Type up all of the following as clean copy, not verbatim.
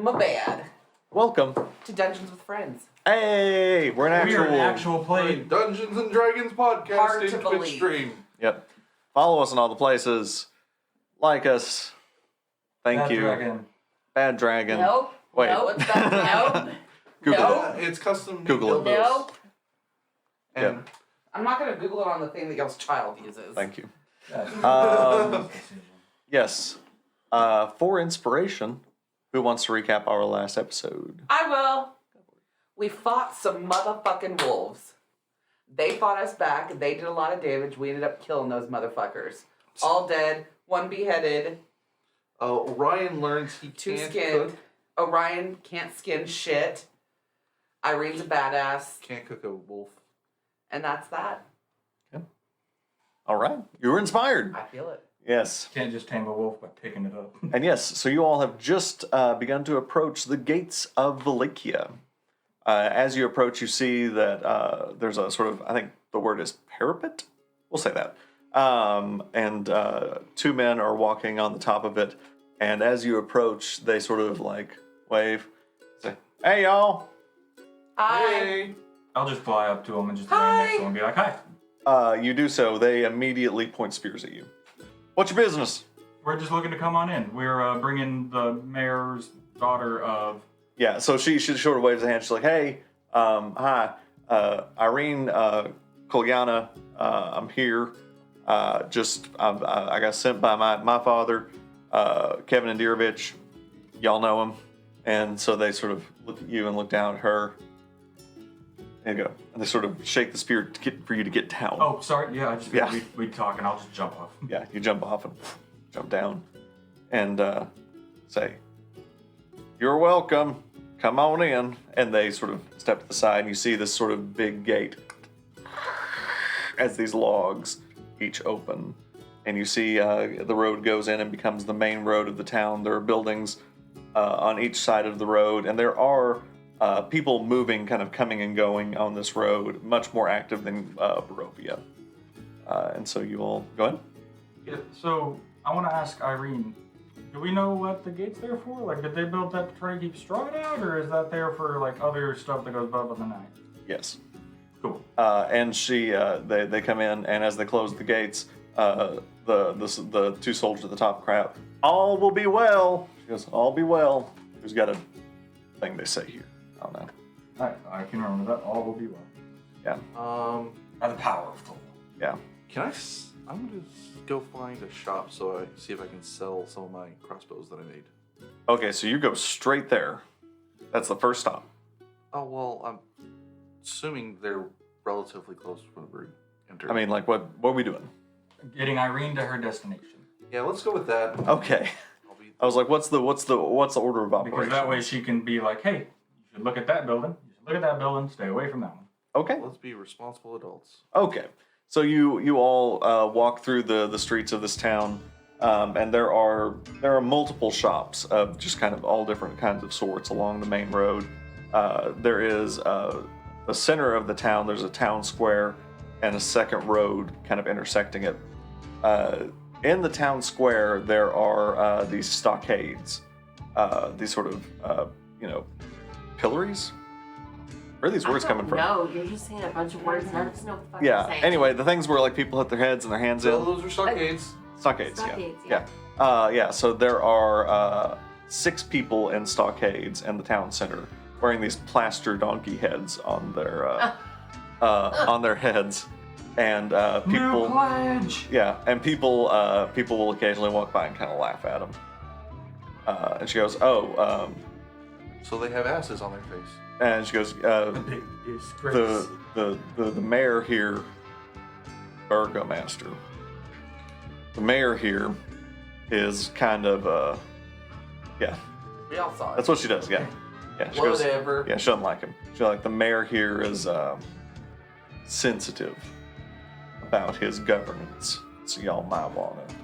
My bad. Welcome To Dungeons with Friends. Hey, we're an actual play. Dungeons and Dragons podcast Hard in to Twitch believe. stream. Yep. Follow us in all the places. Like us. Thank Bad you. Dragon. Bad Dragon. Nope. Wait. Nope. It's not. Nope. Google Nope. It's custom. Google it. Nope. And Yep. I'm not going to Google it on the thing that y'all's child uses. Thank you. That's Yes. For inspiration, who wants to recap our last episode? I will. We fought some motherfucking wolves. They fought us back. They did a lot of damage. We ended up killing those motherfuckers. All dead. One beheaded. Ryan learns he Two can't skinned. cook. Orion can't skin shit. Irene's a badass. Can't cook a wolf. And that's that. All right. You were inspired. I feel it. Yes. Can't just tame a wolf by picking it up. And yes, so you all have just begun to approach the gates of Vallakia. As you approach, you see that there's a sort of, I think the word is parapet? We'll say that. And two men are walking on the top of it. And as you approach, they sort of like wave, say, "Hey, y'all." Hi. Hey. I'll just fly up to him and just Hi. land next to him and be like, hi. You do so. They immediately point spears at you. What's your business? We're just looking to come on in. We're bringing the mayor's daughter of... Yeah, so she sort of waves a hand. She's like, "Hey, hi, Irene, Kolyana, I'm here. I got sent by my father, Kevin Indirovich. Y'all know him." And so they sort of look at you and look down at her. There you go. And they sort of shake the spear for you to get down. Oh, sorry. Yeah, I just figured Yeah. we'd talk and I'll just jump off. Yeah, you jump off and jump down and say, "You're welcome. Come on in." And they sort of step to the side, and you see this sort of big gate as these logs each open. And you see the road goes in and becomes the main road of the town. There are buildings on each side of the road, and there are people moving, kind of coming and going on this road, much more active than Barovia. And so you all go in. Yeah, so I want to ask Irene, do we know what the gate's there for? Like, did they build that to try to keep strong out, or is that there for, like, other stuff that goes above in the night? Yes. Cool. And they come in, and as they close the gates, the two soldiers at the top cry out, "All will be well." She goes, "All be well." Who's got a thing they say here? I don't know. I can remember that. All will be well. Yeah. By the power of Thor. Yeah. I'm gonna go find a shop so I see if I can sell some of my crossbows that I made. Okay, so you go straight there. That's the first stop. Oh well, I'm assuming they're relatively close from the enter. I mean, like, what are we doing? Getting Irene to her destination. yeah, let's go with that. Okay. I'll be I was like, what's the order of operations? Because that way she can be like, hey, you should look at that building. You should look at that building. Stay away from that one. Okay. Let's be responsible adults. Okay. So you all walk through the streets of this town, and there are multiple shops of just kind of all different kinds of sorts along the main road. There is the center of the town. There's a town square and a second road kind of intersecting it. In the town square, there are these stockades, these sort of pillories. Where are these words coming from? No, you're just saying a bunch of words. None of us know what the fuck you're Yeah. saying. Anyway, the things where like people hit their heads and their hands So in. those are stockades. Stockades. Stockades, Yeah. yeah. Yeah. So there are 6 people in stockades in the town center wearing these plaster donkey heads on their heads, and people. New pledge! Yeah, and people will occasionally walk by and kind of laugh at them. And she goes, "Oh," So they have asses on their face. and she goes, Big disgrace. the mayor here, burgomaster. The mayor here is kind of yeah. We all saw it. That's what she does. Yeah, yeah. She goes, Whatever. yeah, she doesn't like him. She's like, the mayor here is sensitive about his governance, so y'all might want to.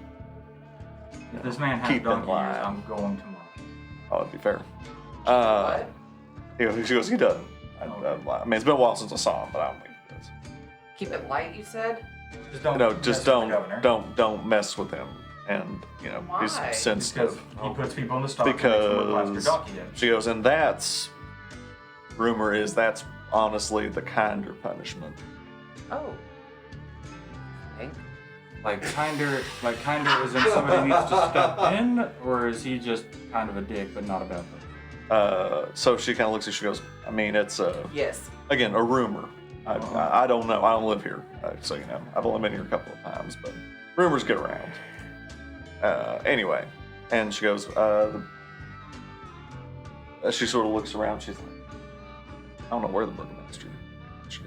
If this man has keep in donkey line. ears, I'm going tomorrow. Oh, it'd be fair. What? She goes, he doesn't. I mean, it's been a while since I saw him, but I don't think he does. Keep it light, you said? Just don't. No, mess just with the governor. don't mess with him. and Why? he's Because sensitive. he puts people in the stock and makes them look like Because their donkey heads. she goes, and rumor is that's honestly the kinder punishment. Oh. Okay. Like kinder as in somebody needs to step in, or is he just kind of a dick but not a bad person? So she kind of looks at you, she goes, I mean, it's Yes. again a rumor. I don't know. I don't live here, so I've only been here a couple of times, but rumors get around. Anyway, and she goes, she sort of looks around. She's like, I don't know where the burgomaster is.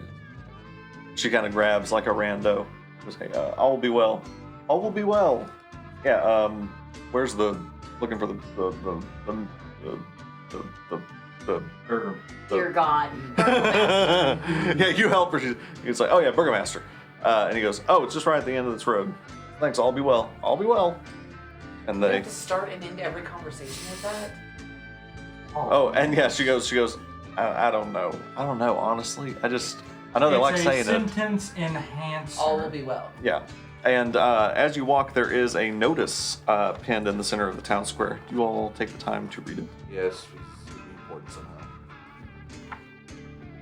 She kind of grabs like a rando. Goes, hey, all will be well. All will be well. Yeah. Where's looking for the Burger. Dear God. yeah, you help her. He's like, oh yeah, burgomaster. And he goes, oh, it's just right at the end of this road. Thanks. All be well. All be well. And You they. have to start and end every conversation with that? Oh, and yeah, she goes. I don't know. Honestly, I know they like saying It's a sentence enhancer. All will be well. it. Yeah. And as you walk, there is a notice pinned in the center of the town square. Do you all take the time to read it? Yes, it's important somehow.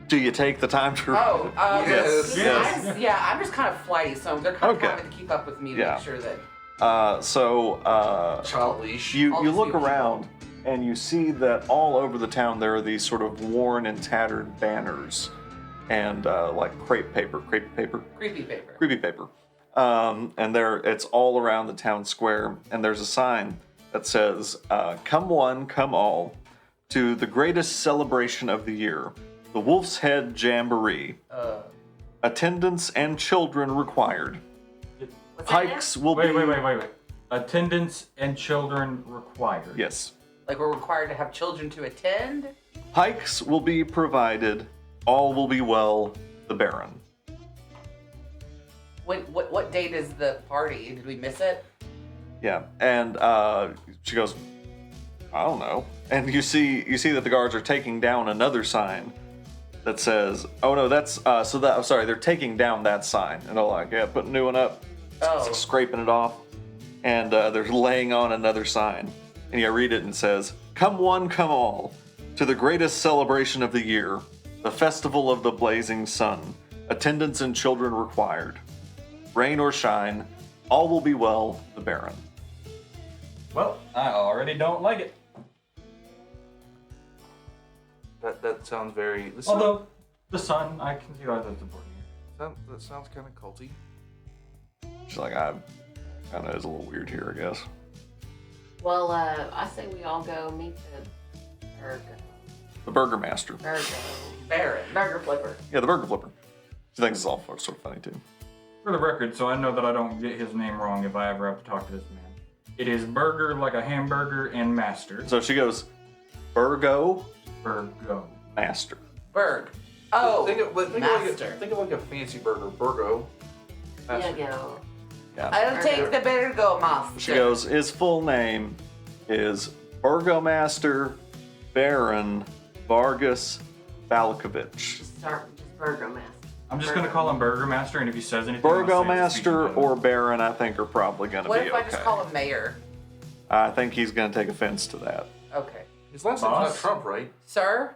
Do you take the time to read Oh, it? Yes. Yes. Yeah, I'm just kind of flighty, so they're kind of Okay. having to keep up with me to Yeah. make sure that. Child leash. You All you these look people. around and you see that all over the town there are these sort of worn and tattered banners and like creepy paper, Creepy paper. and it's all around the town square. And there's a sign that says, "Come one, come all, to the greatest celebration of the year, the Wolf's Head Jamboree. Attendance and children required. What's that now? Pikes will be." Wait. Attendance and children required. Yes. Like we're required to have children to attend? Pikes will be provided. All will be well, the Baron. What date is the party? Did we miss it? Yeah, and she goes, I don't know. And you see that the guards are taking down another sign that says, oh no, that's I'm sorry, they're taking down that sign, and they're like, yeah, put a new one up, Oh. scraping it off, and they're laying on another sign, and you read it and it says, "Come one, come all, to the greatest celebration of the year, the festival of the blazing sun. Attendance and children required. Rain or shine, all will be well, the Baron." Well, I already don't like it. That sounds very. Although, the sun, I can see why that's important here. That sounds kind of culty. She's like, I kind of is a little weird here, I guess. Well, I say we all go meet the The Burgermaster. Baron. burger flipper. Yeah, the Burger Flipper. She thinks it's all sort of funny too. For the record, so I know that I don't get his name wrong if I ever have to talk to this man. It is burger like a hamburger and master. So she goes, Burgo Burgo. Master. Berg. Oh, Think of master. like a fancy burger, Burgo. Yeah, go. I'll take the Bergo master. She goes, his full name is Burgomaster Baron Vargas Valakovich. Start with just burger master. I'm just gonna call him Burger Master, and if he says anything, I'll say Burgomaster it's or Baron, I think, are probably going to What be if okay. I just call him Mayor? I think he's going to take offense to that. Okay. His last name's not Boss? Trump, right? Sir?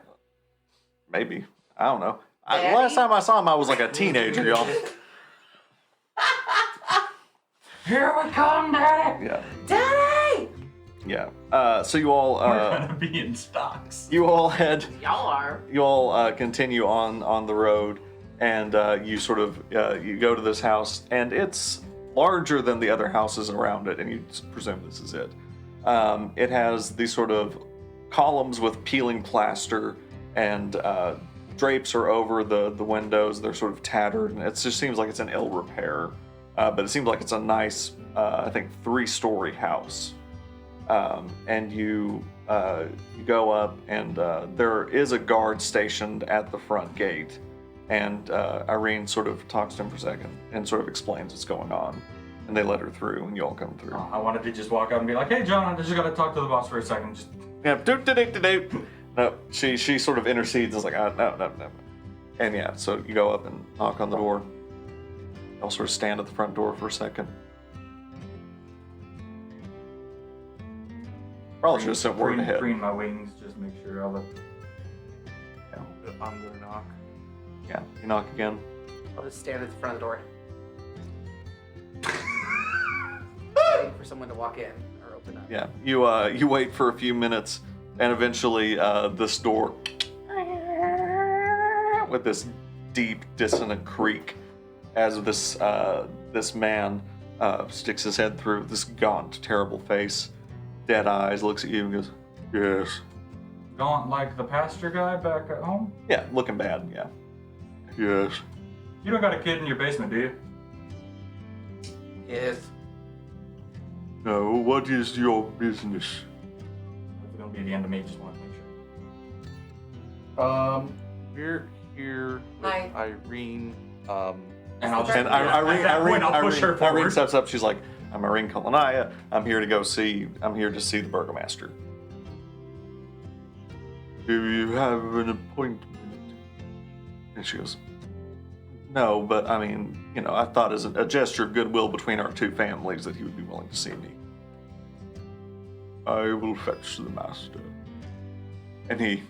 Maybe. I don't know. Daddy? Last time I saw him, I was like a teenager, y'all. Here we come, Daddy. Yeah. Daddy! Yeah. So you all, We're gonna be in stocks. you all head. Y'all are. You all continue on the road, and you sort of you go to this house, and it's larger than the other houses around it, and you presume this is it. It has these sort of columns with peeling plaster, and drapes are over the windows. They're sort of tattered, and it just seems like it's in ill repair. But it seems like it's a nice, I think, 3-story house. And you go up, and there is a guard stationed at the front gate. And Irene sort of talks to him for a second and sort of explains what's going on. And they let her through, and you all come through. I wanted to just walk up and be like, "Hey, John, I just gotta talk to the boss for a second." Just Yeah, doot. No, she sort of intercedes and is like, no. And yeah, so you go up and knock on the door. You'll sort of stand at the front door for a second. Probably should have sent word ahead. Preen my wings, just make sure all the. I'm gonna knock. Yeah, you knock again. I'll just stand at the front of the door. Waiting for someone to walk in or open up. Yeah, you wait for a few minutes, and eventually this door, with this deep, dissonant creak, as this man sticks his head through this gaunt, terrible face, dead eyes, looks at you and goes, "Yes." Gaunt like the pastor guy back at home? Yeah, looking bad. Yeah. Yes. You don't got a kid in your basement, do you? Yes. No. What is your business? It's gonna be the end of me, just want to make sure. We're here with Hi. Irene. And I'll just. And at that point, I'll push her Irene forward. steps up. She's like, "I'm Irene Colonaya. I'm here to see the burgomaster." Do you have an appointment? And she goes, "No, but I mean, I thought as a gesture of goodwill between our two families that he would be willing to see me." "I will fetch the master." And he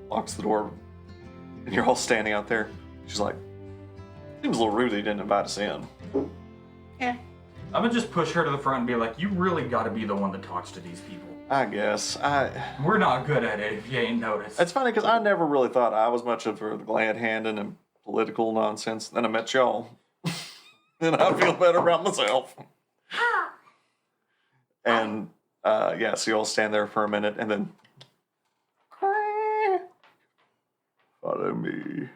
locks the door, and you're all standing out there. She's like, "Seems a little rude that he didn't invite us in." I'm gonna just push her to the front and be like, "You really gotta be the one that talks to these people. I guess. We're not good at it if you ain't noticed." It's funny because I never really thought I was much of a glad handing and political nonsense. Then I met y'all. And I feel better about myself. And yeah, so you all stand there for a minute and then follow me.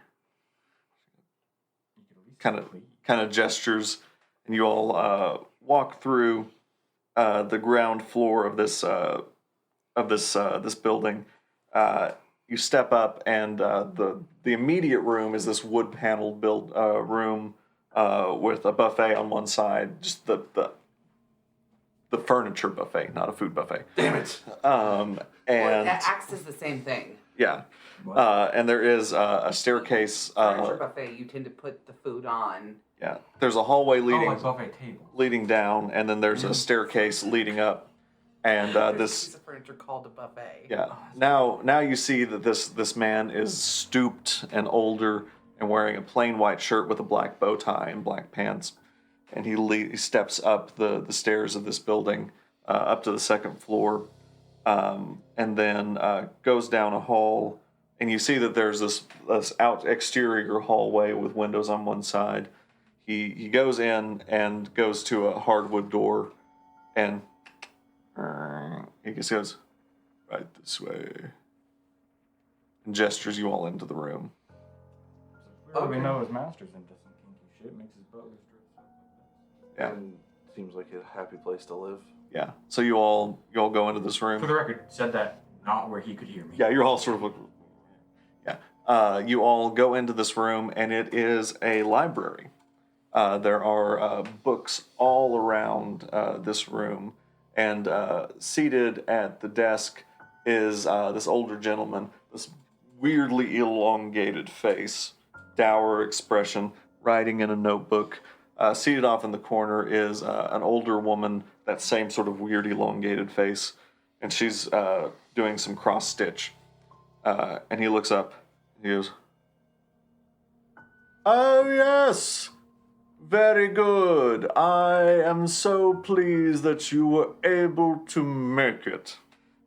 Kind of gestures, and you all walk through the ground floor of this building. You step up, and the immediate room is this wood paneled room with a buffet on one side, just the furniture buffet, not a food buffet. Damn it! Well, And that acts as the same thing. yeah, and there is a staircase. Furniture buffet, you tend to put the food on. Yeah, there's a hallway Oh, like buffet table. leading down, and then there's a staircase leading up. And There's a this, piece of furniture called a buffet. yeah. Now you see that this man is stooped and older and wearing a plain white shirt with a black bow tie and black pants, and he steps up the stairs of this building up to the second floor, and then goes down a hall, and you see that there's this exterior hallway with windows on one side. He goes in and goes to a hardwood door, and he just goes, "Right this way," and gestures you all into the room. Clearly we know his master's into some kinky shit, makes his butlers dress up like Yeah, And seems like a happy place to live. yeah. So you all go into this that. For room. the record, said that not where he could hear me. Yeah, you're all sort of like, yeah. You all go into this room, and it is a library. There are books all around this room, and seated at the desk is this older gentleman, this weirdly elongated face, dour expression, writing in a notebook. Seated off in the corner is an older woman, that same sort of weird elongated face, and she's doing some cross stitch. And he looks up, and he goes, "Oh yes! Very good. I am so pleased that you were able to make it."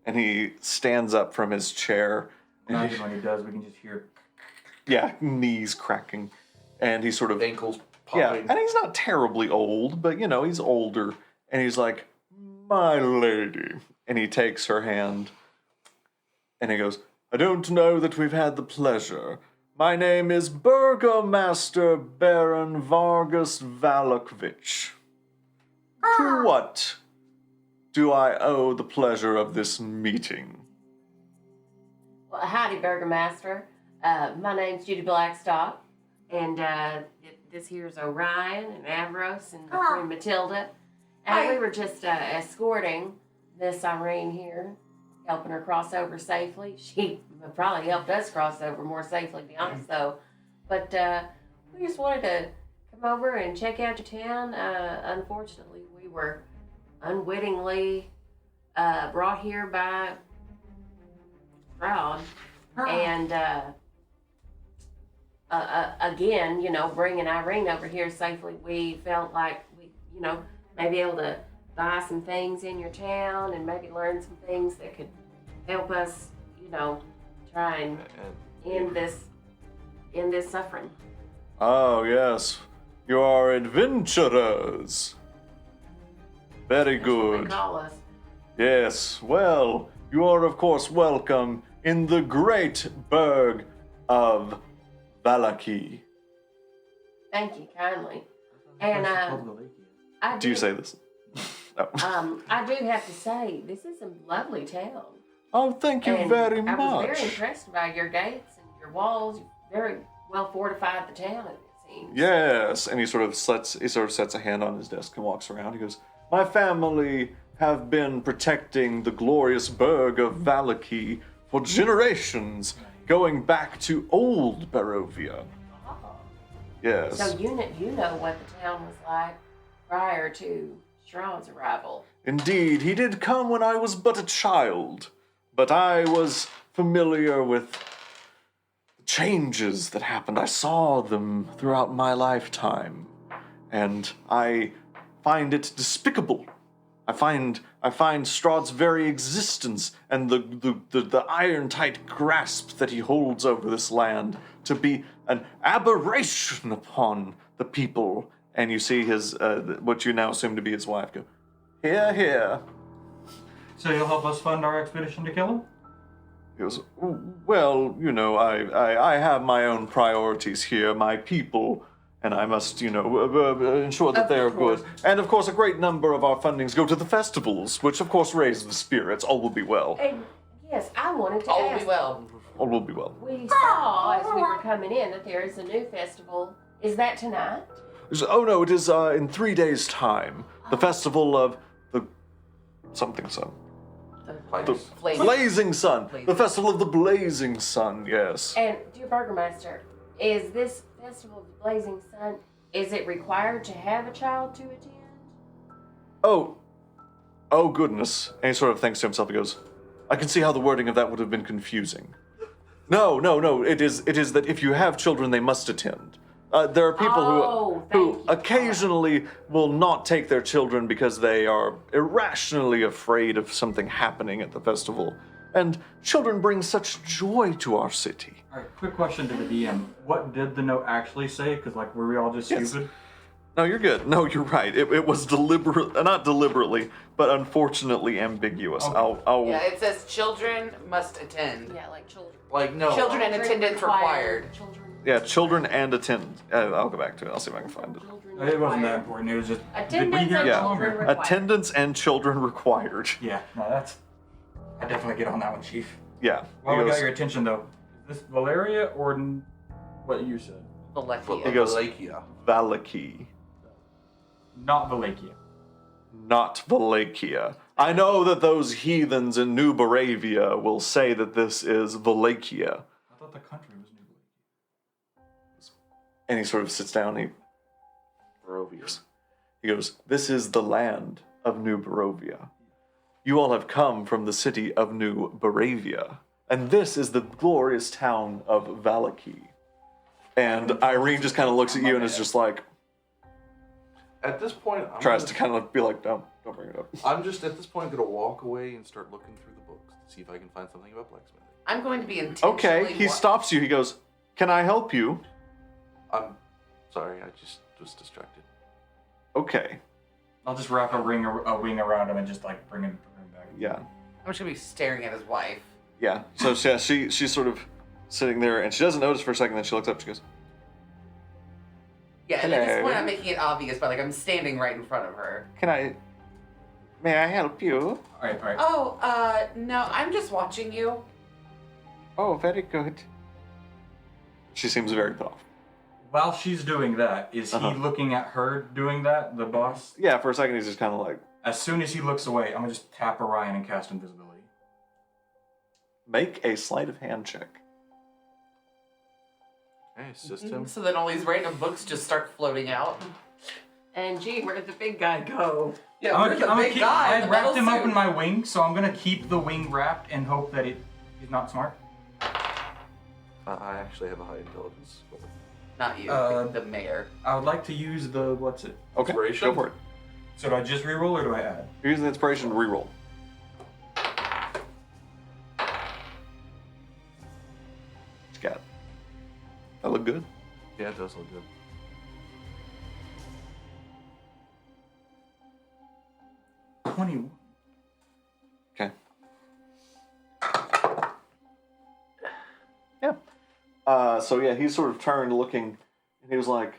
And he stands up from his chair. And Imagine when he does, we can just hear. yeah, knees cracking. And he sort of, Ankles yeah, popping. and he's not terribly old, but he's older. And he's like, "My lady." And he takes her hand. And he goes, "I don't know that we've had the pleasure. My name is Burgomaster Baron Vargas Valakovich. To what do I owe the pleasure of this meeting?" Well, howdy, Burgomaster. My name's Judy Blackstock, and this here's Orion and Avros and the friend Matilda. And we were just escorting Miss Irene here, helping her cross over safely. She probably helped us cross over more safely, to be honest, though. But we just wanted to come over and check out your town. Unfortunately, we were unwittingly brought here by Stroud, and again, bringing Irene over here safely, we felt like we, may be able to buy some things in your town and maybe learn some things that could help us, try and end this suffering. Oh, yes. You are adventurers. Very That's what they good. call us. Yes, well, you are of course welcome in the great burg of Vallaki. Thank you kindly. And I Do you say this? No. I do have to say, this is a lovely town. Oh, thank you And very I much. was very impressed by your gates and your walls. You very well fortified the town, it seems. Yes, and he sort of sets a hand on his desk and walks around. He goes, "My family have been protecting the glorious burg of Vallaki for generations, going back to old Barovia." Oh. Yes. So you know what the town was like prior to Strahd's arrival. Indeed, he did come when I was but a child, but I was familiar with the changes that happened. I saw them throughout my lifetime, and I find it despicable. I find Strahd's very existence and the iron-tight grasp that he holds over this land to be an aberration upon the people. And you see his, what you now assume to be his wife, go, "Here, here." So you'll help us fund our expedition to kill him? He goes, "Well, I have my own priorities here, my people, and I must, ensure that they are good. And of course, a great number of our fundings go to the festivals, which of course raise the spirits. All will be well. And yes, I wanted to All ask. will be well. All will be well." We saw as we were coming in that there is a new festival. Is that tonight? Oh no, it is in 3 days' time. The festival of the something sun. The Blazing. blazing sun. Blazing. The festival of the blazing sun, yes. And dear Burgermeister, is this festival of the Blazing Sun, is it required to have a child to attend? Oh goodness. And he sort of thinks to himself, he goes, "I can see how the wording of that would have been confusing." No. It is that if you have children, they must attend. There are people who thank you. occasionally will not take their children because they are irrationally afraid of something happening at the festival. And children bring such joy to our city. All right, quick question to the DM. What did the note actually say? Because, were we all just Yes. stupid? No, you're good. No, you're right. It was not deliberately, but unfortunately ambiguous. Okay. I'll Yeah, it says children must attend. Yeah, like children. Like, no. Children and attendance required. children and attend. I'll go back to it. I'll see if I can find it. Children It wasn't that required. important. It was just. Did we Attendance hear and it Yeah. children longer? required. Attendance and children required. Yeah, no, that's. I definitely get on that one, Chief. Yeah. Well, He we goes, got your attention though. Is this Valeria or what you said? Vallakia. He goes- Vallakia. Vallaki, Not Vallakia. not Vallakia. I know that those heathens in New Baravia will say that this is Vallakia. I thought the country was New Vallakia. And he sort of sits down and Barovia. he goes, "This is the land of New Barovia. You all have come from the city of New Baravia. And this is the glorious town of Vallaki." And Irene just kind of looks at you and is just like, At this point, tries to kind of be like, don't bring it up. I'm just at this point gonna walk away and start looking through the books to see if I can find something about blacksmithing. I'm going to be intentionally. Okay, he stops you. He goes, "Can I help you?" I'm sorry, I just was distracted. Okay, I'll just wrap a wing around him and just bring him back. yeah. I'm just going to be staring at his wife. Yeah, so she's sort of sitting there, and she doesn't notice for a second, then she looks up, she goes, Yeah, and at this Hello. point, I'm making it obvious, but I'm standing right in front of her. "May I help you?" All right. Oh, no, I'm just watching you. "Oh, very good." She seems very put off. While she's doing that, is he looking at her doing that, the boss? Yeah, for a second, he's just kind of like, As soon as he looks away, I'm gonna just tap Orion and cast invisibility. "Make a sleight of hand check." Okay, system. So then all these random books just start floating out. And gee, where'd the big guy go? Yeah, I'm we're gonna the big keep. guy. I in the wrapped metal him up suit. in my wing, so I'm gonna keep the wing wrapped and hope that he's not smart. I actually have a high intelligence score. Not you, the mayor. I would like to use the what's it? Okay, Inspiration? go for it. So do I just reroll or do I add? You're using the inspiration to reroll. What you got? That look good? Yeah, it does look good. $21. Okay. Yeah. So yeah, he's sort of turned looking, and he was like,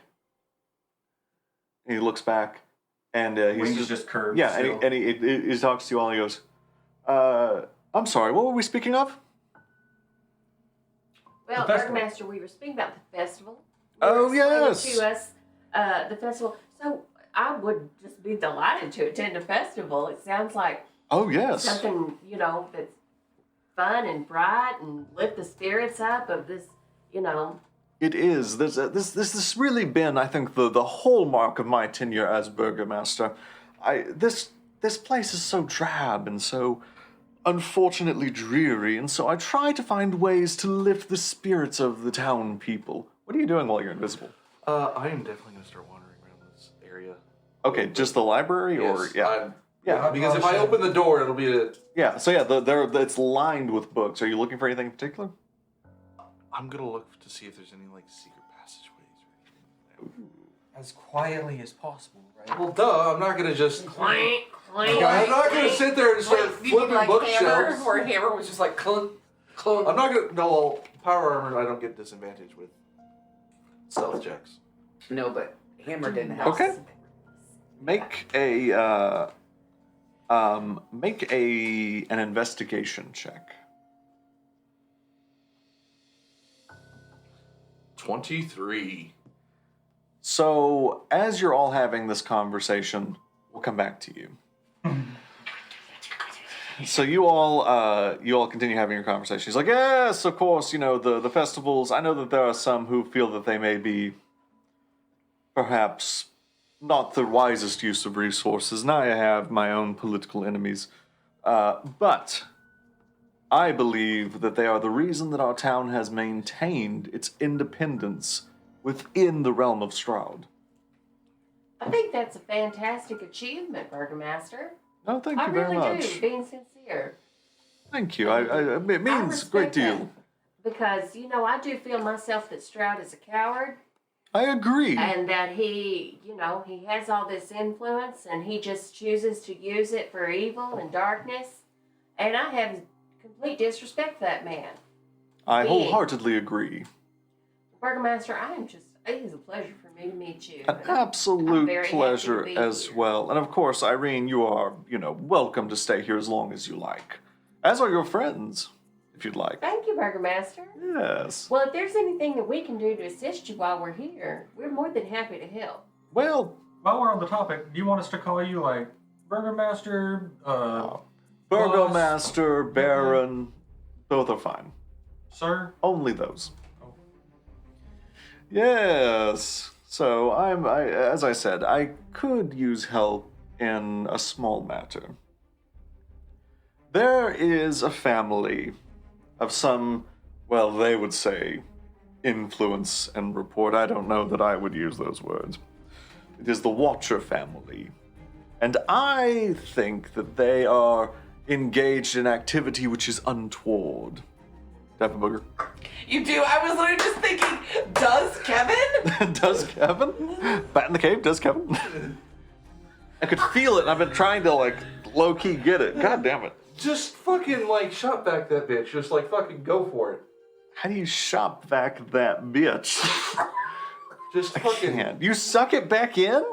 and he looks back, and he's Wings is just curved. yeah, still. and he talks to you all, and he goes, I'm sorry, what were we speaking of? Well, The festival. Burgomaster, we were speaking about the festival. Oh, You were yes. explaining to us the festival. So I would just be delighted to attend a festival. It sounds like Oh yes. something, that's fun and bright and lift the spirits up of this, It is. This has really been, I think, the hallmark of my tenure as burgomaster. This place is so drab and so unfortunately dreary, and so I try to find ways to lift the spirits of the town people. What are you doing while you're invisible? I am definitely going to start wandering around this area. Okay, just the library, or Yes, yeah, yeah, Because if I open the door, it'll be a... yeah. So yeah, it's lined with books. Are you looking for anything in particular? I'm going to look to see if there's any, secret passageways or anything. As quietly as possible, right? Well, duh, I'm not going to just... clank, clank. I'm not going to sit there and start Wait, you mean flipping like Hammer, bookshelves. where Hammer was just like clunk, clunk. I'm not going to... No, well, power armor, I don't get disadvantage with stealth checks. No, but Hammer didn't have. Okay. Make an investigation check. 23. So, as you're all having this conversation, we'll come back to you. So you all continue having your conversation. He's like, yes, of course, the festivals. I know that there are some who feel that they may be perhaps not the wisest use of resources, and I have my own political enemies. But I believe that they are the reason that our town has maintained its independence within the realm of Stroud. I think that's a fantastic achievement, Burgomaster. No, thank I you very really much. do, being sincere. Thank you. It means a great respect deal. that because, I do feel myself that Stroud is a coward I agree. and that he has all this influence and he just chooses to use it for evil and darkness. And I have complete disrespect for that man. I wholeheartedly agree. Burgomaster, it is a pleasure for me to meet you. An And I'm absolute very happy pleasure to be as here. well. And of course, Irene, you are, welcome to stay here as long as you like. As are your friends, if you'd like. Thank you, Burgomaster. Yes. Well, if there's anything that we can do to assist you while we're here, we're more than happy to help. Well, While we're on the topic, do you want us to call you like Burgomaster? Burgomaster, Baron, both are fine. Sir? Only those. Oh. Yes. So as I said, I could use help in a small matter. There is a family of some, well, they would say, influence and report. I don't know that I would use those words. It is the Watcher family. And I think that they are engaged in activity which is untoward. Daffenbooger. You do? I was literally just thinking, does Kevin? Does Kevin? Bat in the cave, does Kevin? I could feel it, and I've been trying to, low-key get it. God damn it. Just fucking, shot back that bitch. Just, fucking go for it. How do you shop back that bitch? Just fucking... Man, you suck it back in?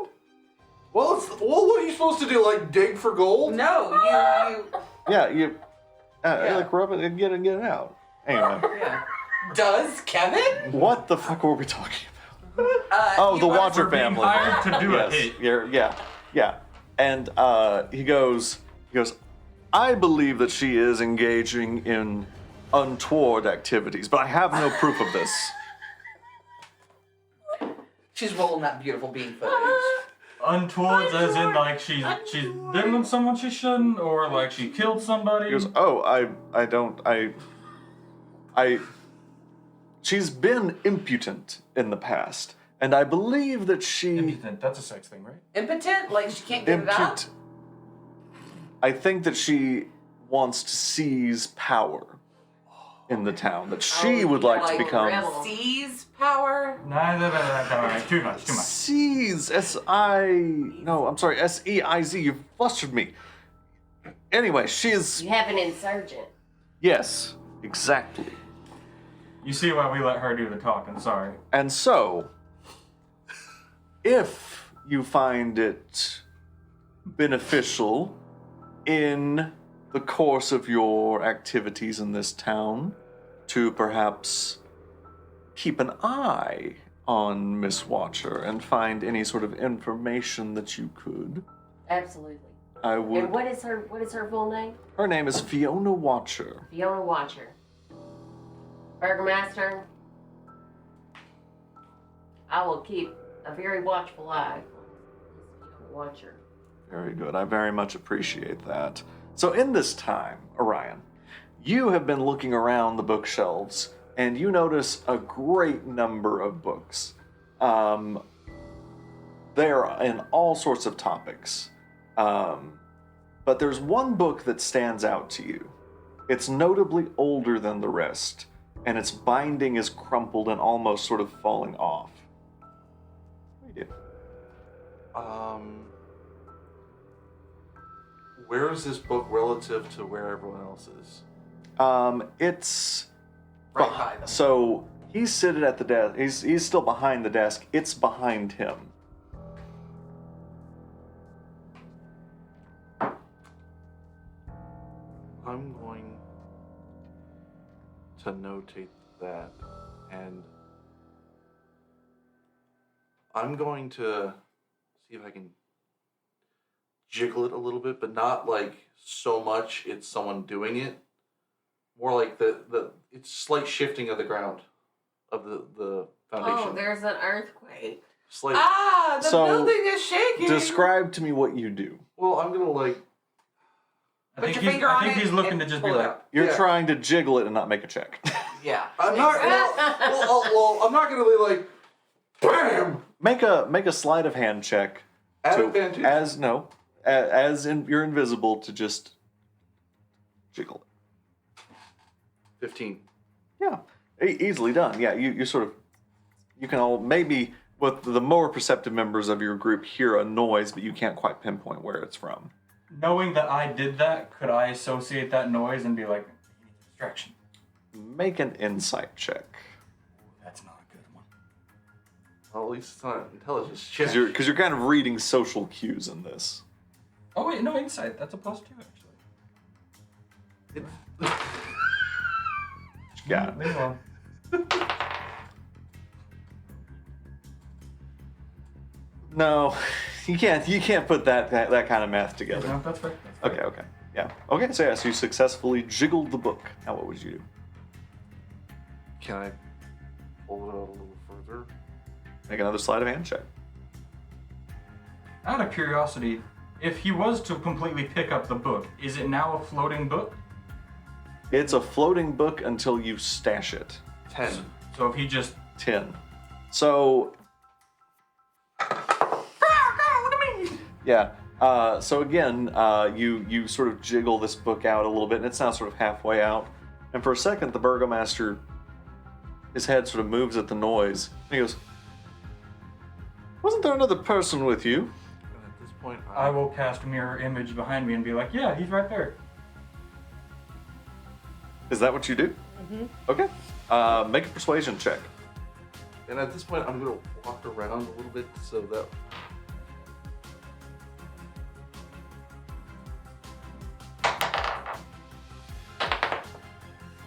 Well, what are you supposed to do? Dig for gold? No, you. Yeah, you Yeah. rub it and get it out. Anyway, Yeah. Does Kevin? what the fuck were we talking about? Oh, The Watcher We're being family. hired to do a hit. Yeah. And he goes, I believe that she is engaging in untoward activities, but I have no proof of this. She's rolling that beautiful bean footage. Untowards, as in like she's been with someone she shouldn't, or like she killed somebody. He goes, oh, she's been impudent in the past, and I believe that she... Impotent, that's a sex thing, right? Impotent? Like she can't get it out? I think that she wants to seize power in the town, that she would like to become... rebel. Seize power? No, too much. Seize, S-E-I-Z, you flustered me. Anyway, she is... You have an insurgent. Yes, exactly. You see why we let her do the talking, sorry. And so, if you find it beneficial in the course of your activities in this town to perhaps keep an eye on Miss Watcher and find any sort of information that you could, Absolutely. I would... And what is her full name? Her name is Fiona Watcher. Fiona Watcher. Burgomaster, I will keep a very watchful eye on Fiona Watcher. Very good. I very much appreciate that. So in this time, Orion, you have been looking around the bookshelves and you notice a great number of books. They're in all sorts of topics. But there's one book that stands out to you. It's notably older than the rest, and its binding is crumpled and almost sort of falling off. What do you do? Where is this book relative to where everyone else is? It's Right by them. So he's sitting at the desk. He's still behind the desk. It's behind him. I'm going to notate that, and I'm going to see if I can jiggle it a little bit, but not like so much it's someone doing it. More like the it's slight shifting of the ground of the foundation. Oh, there's an earthquake. Slight. Ah, the So, building is shaking. Describe to me what you do. Well, I'm gonna like. Put your finger on it he's looking and to just be pull it like, out. You're Yeah. trying to jiggle it and not make a check. Yeah. I'm not. Well, I'm not gonna be like. Bam. make a sleight of hand check. At to- advantage? You're invisible to just jiggle it. 15. Yeah, easily done. Yeah, you sort of, you can all, maybe with the more perceptive members of your group hear a noise, but you can't quite pinpoint where it's from. knowing that I did that, could I associate that noise and be like, he needs a distraction? Make an insight check. That's not a good one. Well, at least it's not an intelligence check. Because you're kind of reading social cues in this. Oh wait, no, insight. That's a +2 actually. Yeah. Leave on. No, you can't put that kind of math together. No, that's fair. That's fair. Okay. Yeah. Okay, so yes, you successfully jiggled the book. Now what would you do? Can I pull it out a little further? Make another sleight of hand check. Out of curiosity, if he was to completely pick up the book, is it now a floating book? It's a floating book until you stash it. 10. So if he just 10. So. Yeah. So again, you sort of jiggle this book out a little bit, and it's now sort of halfway out. And for a second, the burgomaster, his head sort of moves at the noise. And he goes, "Wasn't there another person with you?" And at this point, I will cast a mirror image behind me and be like, yeah, he's right there. Is that what you do? Mm-hmm. Okay. Make a persuasion check. And at this point, I'm going to walk around a little bit so that.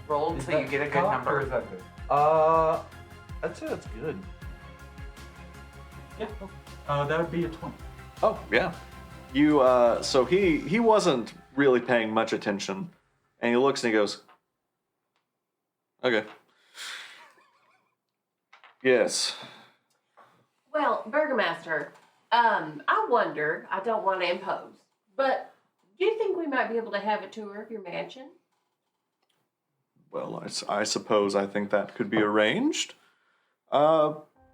Roll Is until you that get a good top or number. is that good? I'd say that's good. Yeah. Okay. That would be a 20. Oh, yeah. You, so he wasn't really paying much attention, and he looks and he goes, "Okay. Yes." Well, Burgomaster, I wonder, I don't want to impose, but do you think we might be able to have a tour of your mansion? Well, I suppose I think that could be arranged.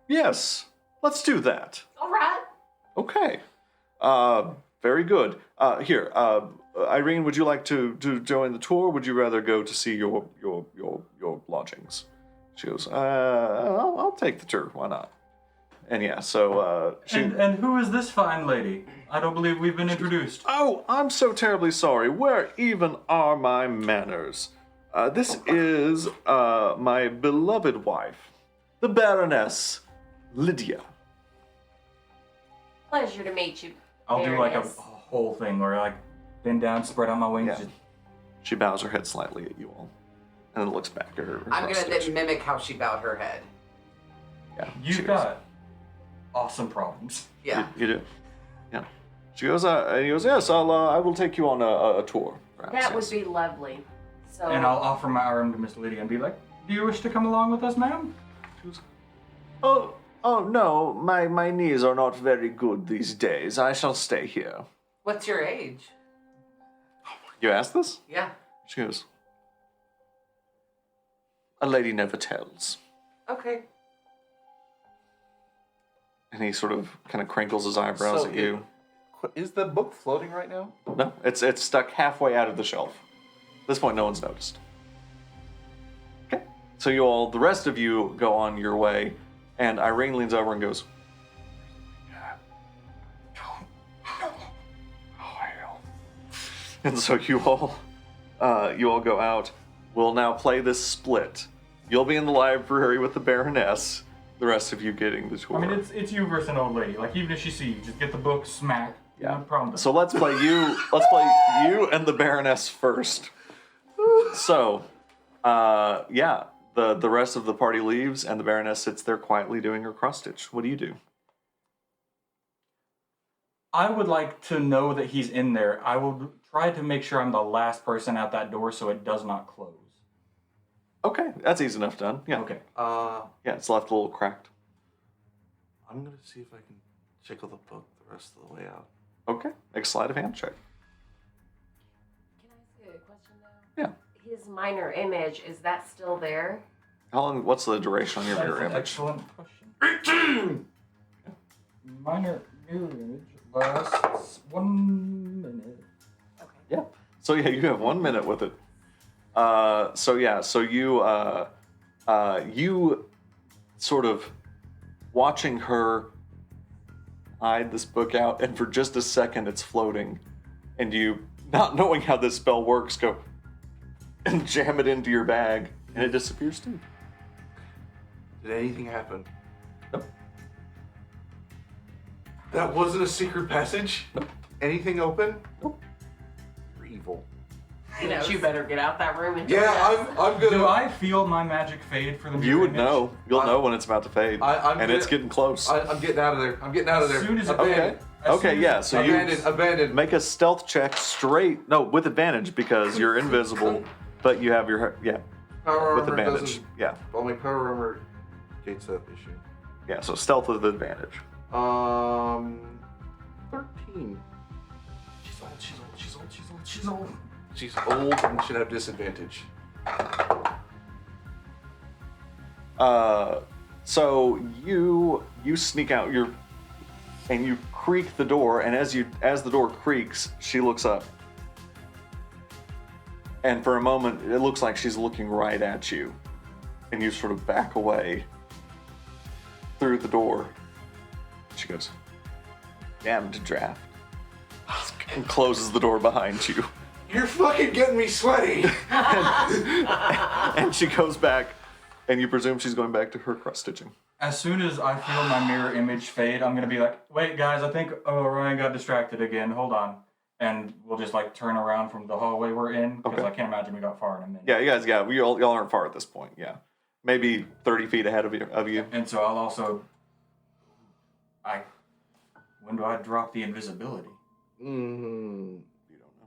Yes, let's do that. All right. Okay. Very good. Here, Irene, would you like to join the tour? Or would you rather go to see your lodgings? She goes, I'll take the tour. Why not? And yeah, so she. And who is this fine lady? I don't believe we've been introduced. Oh, I'm so terribly sorry. Where even are my manners? This is my beloved wife, the Baroness Lydia. Pleasure to meet you. I'll do like a Baroness. whole thing where I like bend down, spread out my wings. Yeah. She bows her head slightly at you all, and then looks back at her. I'm gonna cross-stitch. then mimic how she bowed her head. Yeah, she You've goes, got awesome problems. Yeah. You do. Yeah. She goes, and he goes, yes, I will take you on a tour. Perhaps, That would yes." be lovely. So, And I'll offer my arm to Miss Lydia and be like, do you wish to come along with us, ma'am? She goes, oh no, my knees are not very good these days. I shall stay here. What's your age? You asked this? Yeah. She goes, a lady never tells. Okay. And he sort of kind of crinkles his eyebrows So at you. Is the book floating right now? No, it's stuck halfway out of the shelf. At this point, no one's noticed. Okay, so you all, the rest of you, go on your way, and Irene leans over and goes, and so you all go out. We'll now play this split. You'll be in the library with the Baroness. The rest of you getting the tour. I mean, it's you versus an old lady. Like, even if she sees you, just get the book, smack. Yeah. No problem. So let's play you. Let's play you and the Baroness first. So, yeah, the rest of the party leaves, and the Baroness sits there quietly doing her cross stitch. What do you do? I would like to know that he's in there. I will try to make sure I'm the last person out that door so it does not close. Okay, that's easy enough done. Yeah. Okay. Yeah, it's left a little cracked. I'm gonna see if I can tickle the book the rest of the way out. Okay, make a sleight of hand check. can I ask you a question though? Yeah. His minor image, is that still there? How long? What's the duration on your That's mirror an image? excellent question. Minor mirror image lasts 1 minute. Okay. Yeah. So yeah, you have 1 minute with it. So you sort of watching her hide this book out, and for just a second it's floating, and you, not knowing how this spell works, go and jam it into your bag, and it disappears too. Did anything happen? Nope. That wasn't a secret passage? Nope. Anything open? Nope. You're evil. You better get out that room and Yeah, I'm gonna. Do I feel my magic fade for the mirror You would image? know. You'll I- know when it's about to fade, I'm and it's gonna- getting close. I'm getting out of there. I'm getting out of there. As soon as it- Abandoned. Okay, yeah. So you Abandoned. make a stealth check straight. No, with advantage because you're invisible, but you have your Power with armor advantage. doesn't. Yeah, Well, my power armor gates that issue. yeah. So stealth with advantage. 13. She's old, she's old, she's old, she's old, she's old. She's old and should have disadvantage. So you sneak out and you creak the door, and as the door creaks, she looks up. And for a moment, it looks like she's looking right at you. And you sort of back away through the door. She goes, "Damned draft." And closes the door behind you. You're fucking getting me sweaty. And she goes back, and you presume she's going back to her cross stitching. As soon as I feel my mirror image fade, I'm gonna be like, wait guys, I think Ryan got distracted again, hold on. And we'll just like turn around from the hallway we're in, because Okay. I can't imagine we got far in a minute. Yeah, you guys, y'all aren't far at this point, yeah. Maybe 30 feet ahead of you. And so I'll also, when do I drop the invisibility? Mm-hmm. You don't know.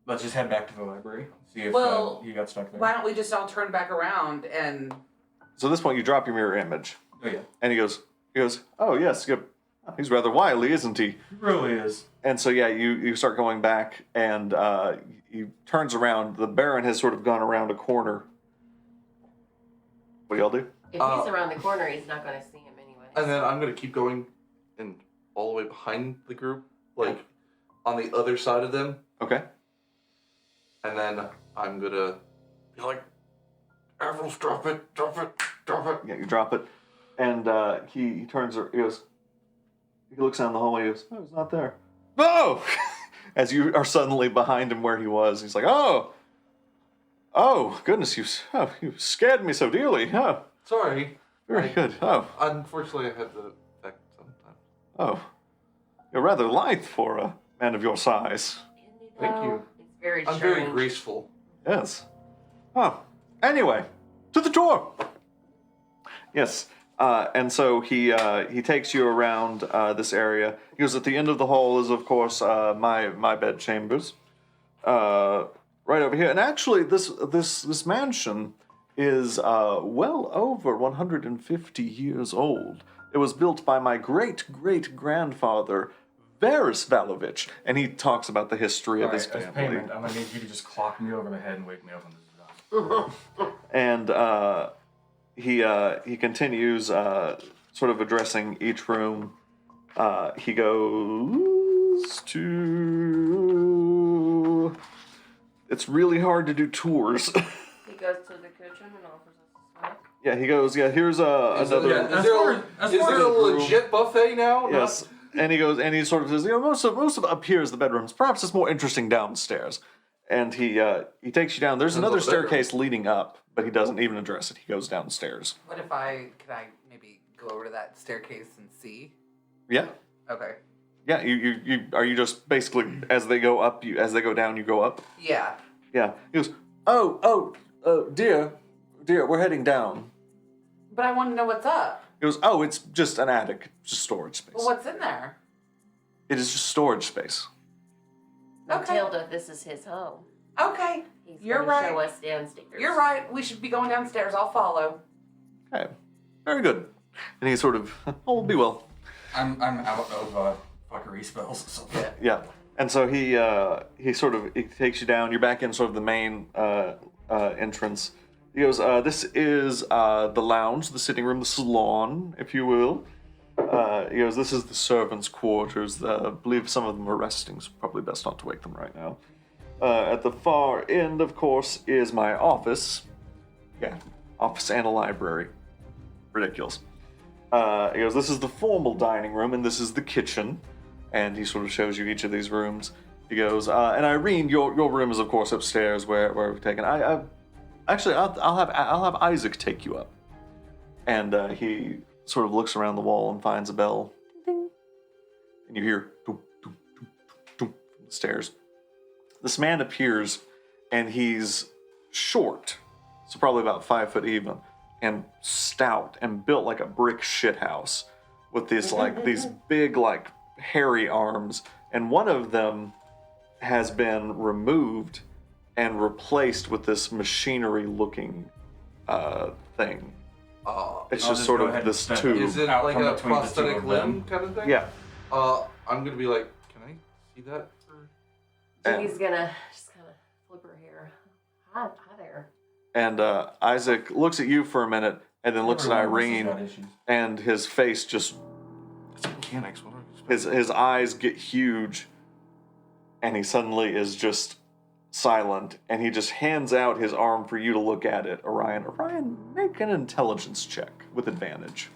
Let's just head back to the library, see if Well, he got stuck there. Why don't we just all turn back around and So at this point, you drop your mirror image, Oh yeah. and he goes, oh yes, good. He's rather wily, isn't he? He really is. And so, yeah, you start going back, and he turns around. The Baron has sort of gone around a corner. What do y'all do? If he's around the corner, he's not going to see him anyway. And then I'm gonna keep going, and all the way behind the group, like on the other side of them. Okay. And then I'm gonna be like, Avros, drop it, drop it, drop it. Yeah, you drop it. And he turns, he goes, he looks down the hallway, he goes, oh, he's not there. Oh! As you are suddenly behind him where he was. He's like, oh, goodness, you scared me so dearly. Oh, Sorry. very good. Oh, Unfortunately, I had the effect sometimes. oh. You're rather lithe for a man of your size. Thank you. It's very I'm charming. very graceful. Yes. Oh, anyway, to the door. Yes. And so he takes you around this area. He goes, at the end of the hall is, of course, my bed chambers, right over here. And actually, this mansion is well over 150 years old. It was built by my great-great-grandfather, Varys Valovich, and he talks about the history of his As family. payment, I'm gonna need you to just clock me over the head and wake me up when this is done. And he continues sort of addressing each room. He goes to... It's really hard to do tours. He goes to the kitchen and offers us a snack. Yeah, he goes, yeah, here's another... Is there a legit buffet now? Yes. And he goes, and he sort of says, most of up here is the bedrooms. Perhaps it's more interesting downstairs. And he takes you down. There's another staircase leading up, but he doesn't even address it. He goes downstairs. What if can I maybe go over to that staircase and see? Yeah. Okay. Yeah, you are you just basically, as they go up, as they go down, you go up? Yeah. Yeah. He goes, dear, we're heading down. But I want to know what's up. He goes, oh, it's just an attic, just storage space. Well, what's in there? It is just storage space. Okay. Matilda, this is his home. Okay. He's You're gonna right. show us downstairs. You're right. We should be going downstairs. I'll follow. Okay. Very good. And he sort of, all will be well. I'm out of fuckery spells. So. Yeah. And so he takes you down. You're back in sort of the main entrance. He goes, this is the lounge, the sitting room, the salon, if you will. He goes, this is the servants' quarters. I believe some of them are resting, so probably best not to wake them right now. At the far end, of course, is my office. Yeah, office and a library. Ridiculous. He goes, this is the formal dining room, and this is the kitchen. And he sort of shows you each of these rooms. He goes, and Irene, your room is, of course, upstairs where we've taken. Actually, I'll have Isaac take you up. And he sort of looks around the wall and finds a bell. Ding. And you hear doom, doom, doom, doom, from the stairs. This man appears, and he's short, so probably about 5 foot even, and stout and built like a brick shithouse, with these big hairy arms, and one of them has been removed and replaced with this machinery-looking thing. It's I'll just sort go of ahead this and step tube. Is it out like from a between the two prosthetic of limb them. kind of thing? Yeah. I'm gonna be like, can I see that? Jimmy's gonna just kind of flip her hair. Hi there. And Isaac looks at you for a minute, and then looks at Everyone else has Irene, got issues. and his face just, It's mechanics. What are you expecting? his eyes get huge, and he suddenly is just silent, and he just hands out his arm for you to look at it. Orion, make an intelligence check with advantage.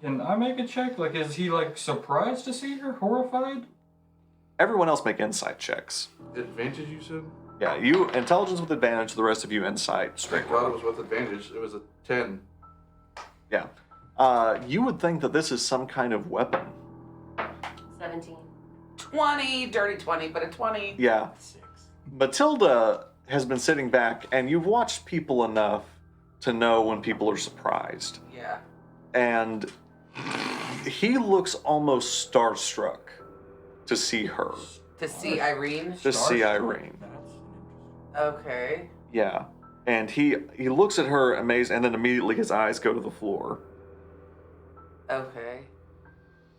Can I make a check? Like, is he surprised to see her, horrified? Everyone else make insight checks. Advantage, you said? Yeah, you intelligence with advantage, the rest of you insight straight. Thank God it was with advantage. It was a 10. Yeah. You would think that this is some kind of weapon. 17. 20, dirty 20, but a 20. Yeah. 6. Matilda has been sitting back, and you've watched people enough to know when people are surprised. Yeah. And he looks almost starstruck to see her. To see Irene. To see Irene. Okay. Yeah. And he looks at her amazed, and then immediately his eyes go to the floor. Okay.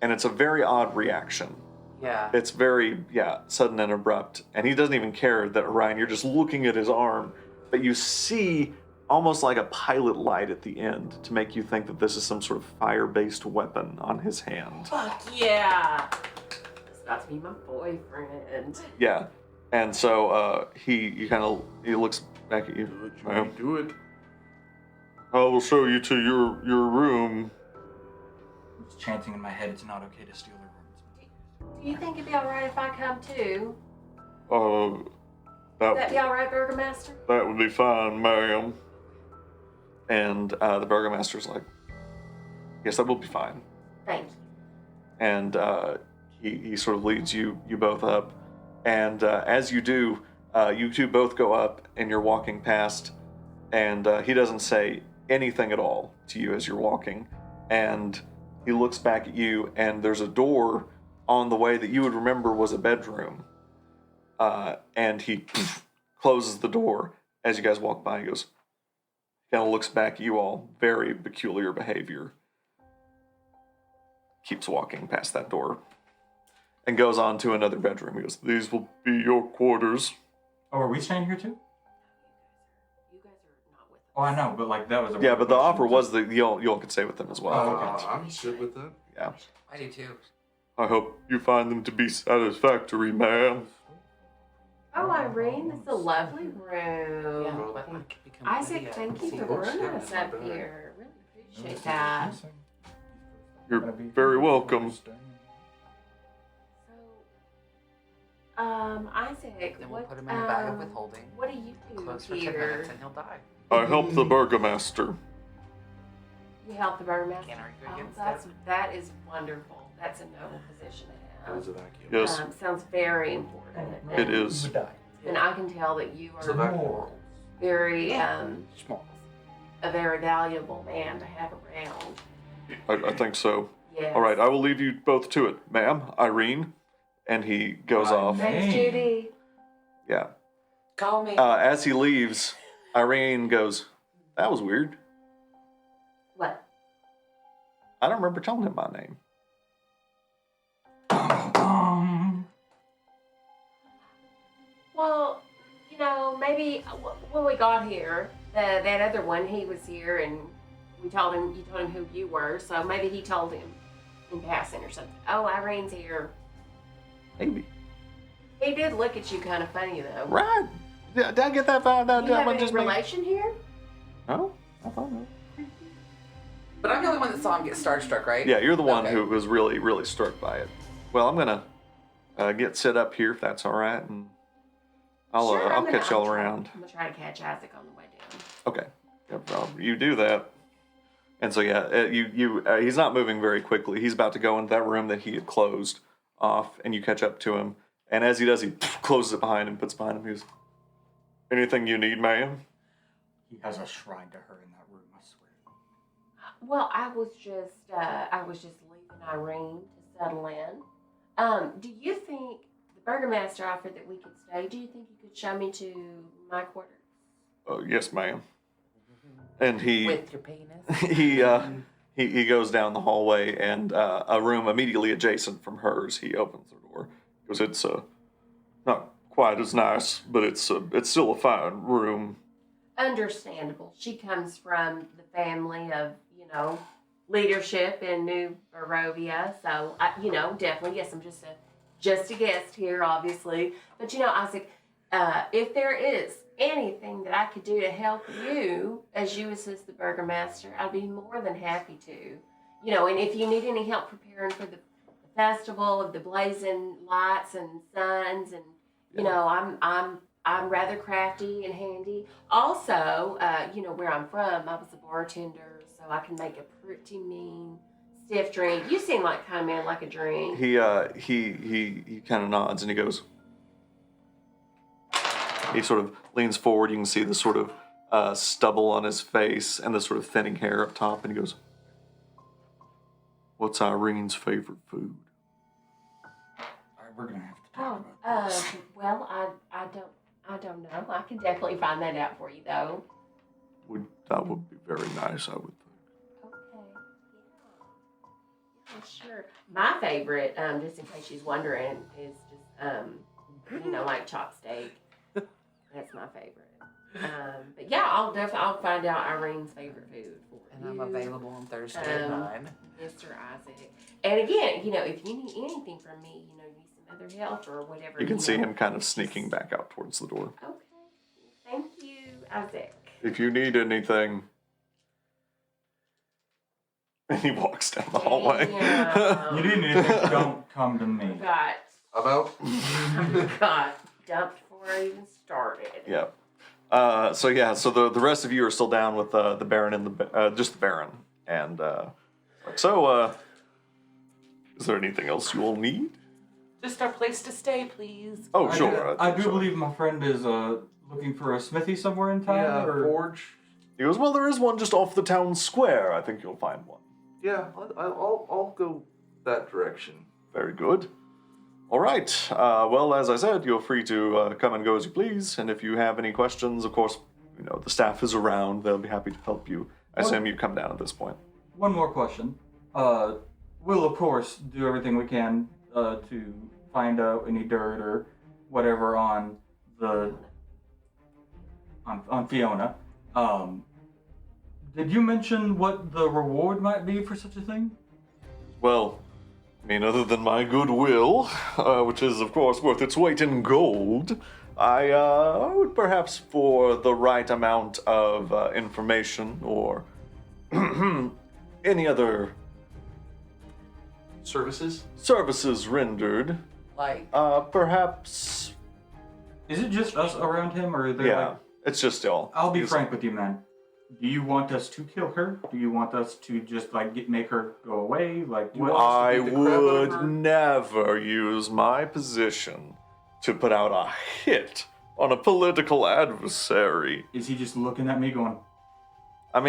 And it's a very odd reaction. Yeah. It's very, sudden and abrupt. And he doesn't even care that Orion, you're just looking at his arm, but you see almost like a pilot light at the end to make you think that this is some sort of fire-based weapon on his hand. Fuck yeah! It's about to be my boyfriend. Yeah. And so he looks back at you. Ma'am, Do it. I will show you to your room. I'm just chanting in my head, it's not okay to steal their rooms. Do you think it'd be alright if I come too? That Would that be alright, Burgomaster? That would be fine, ma'am. And the Burgomaster's like, yes, that will be fine. Thank you. And he sort of leads you both up. And as you do, you two both go up and you're walking past. And he doesn't say anything at all to you as you're walking. And he looks back at you, and there's a door on the way that you would remember was a bedroom. And he closes the door as you guys walk by. He goes, kind of looks back at you all, very peculiar behavior. Keeps walking past that door and goes on to another bedroom. He goes, these will be your quarters. Oh, are we staying here too? You guys are not with us. Oh, I know, but like that was a Yeah, but the offer was that you all could stay with them as well. Oh, okay. I'm good with that. Yeah. I do too. I hope you find them to be satisfactory, ma'am. Oh, Irene, this is a lovely Yeah, room. but I could become Isaac, idiot. thank you See, for books, bringing yeah, us not up bad. here. Really appreciate that. You're very welcome. So, Isaac, Then we'll what, put him in a bag of withholding. what do you do Close for 10 here? minutes and he'll die. I help the Burgomaster. You help the Burgomaster? Can't argue Oh, against that is wonderful. That's a noble position to That was have. a vacuum. Yes, Sounds very important. it is. And I can tell that you It's a are vacuum. very, Small. a very valuable man to have around. I think so. Yes. All right, I will leave you both to it, ma'am, Irene. And he goes off. Thanks, Judy. Yeah. Call me. As he leaves, Irene goes, that was weird. What? I don't remember telling him my name. Well, you know, maybe when we got here, that other one, he was here, and you told him who you were, so maybe he told him in passing or something. Oh, Irene's here. Maybe. He did look at you kind of funny though. Right. Did I get that vibe? Do you have That any just me? relation here? No? I thought no. But I'm the only one that saw him get starstruck, right? Yeah, you're the one Okay. who was really, really struck by it. Well, I'm going to get set up here if that's all right, and I'll catch y'all around. I'm gonna try to catch Isaac on the way down. Okay. Yep, well, you do that. And so, he's not moving very quickly. He's about to go into that room that he had closed off, and you catch up to him. And as he does, he closes it behind him, puts it behind him. He goes, anything you need, ma'am? He has a shrine to her in that room, I swear. Well, I was just leaving Irene to settle in. Do you think the Burgomaster offered that we could stay? Do you think you could show me to my quarters? Yes, ma'am. And he With your penis. he goes down the hallway, and a room immediately adjacent from hers, he opens the door. Because it's not quite as nice, but it's still a fine room. Understandable. She comes from the family of, leadership in New Barovia. So, definitely, yes, I'm just a guest here, obviously. But, Isaac, if there is anything that I could do to help you as you assist the Burgomaster, I'd be more than happy to. And if you need any help preparing for the festival of the blazing lights and suns, and I'm rather crafty and handy. Also, where I'm from, I was a bartender, so I can make a pretty mean stiff drink. You seem like kind of man like a drink. He kind of nods and he goes. He sort of leans forward. You can see the sort of stubble on his face and the sort of thinning hair up top, and he goes, "What's Irene's favorite food?" All right, we're gonna have to talk about this. Well, I don't know. I can definitely find that out for you, though. That would be very nice, I would think. Okay. Yeah. Sure. My favorite, just in case she's wondering, is just like chopped steak. That's my favorite. But yeah, I'll find out Irene's favorite food for And you. I'm available on Thursday at 9. Mr. Isaac. And again, if you need anything from me, you need some other help or whatever. You can see him kind of sneaking back out towards the door. Okay. Thank you, Isaac. If you need anything. And he walks down the hallway. Yeah. You need anything, don't come to me. Got About? dumped before I even started. Yeah. So the rest of you are still down with the Baron and just the Baron. And is there anything else you all need? Just our place to stay, please. Oh, sure. I do believe my friend is looking for a smithy somewhere in town. Yeah, or... forge. He goes, well, there is one just off the town square. I think you'll find one. Yeah, I'll go that direction. Very good. All right. Well, as I said, you're free to come and go as you please. And if you have any questions, of course, the staff is around. They'll be happy to help you. I assume you come down at this point. One more question. We'll, of course, do everything we can to find out any dirt or whatever on Fiona. Did you mention what the reward might be for such a thing? Well, other than my goodwill, which is, of course, worth its weight in gold, I would perhaps, for the right amount of information or any other services rendered, Like, perhaps. Is it just us around him, or are there Yeah, it's just y'all. I'll be frank with you, man. Do you want us to kill her? Do you want us to just make her go away? Like what? I beat the crap out of would her? never use my position to put out a hit on a political adversary. Is he just looking at me going?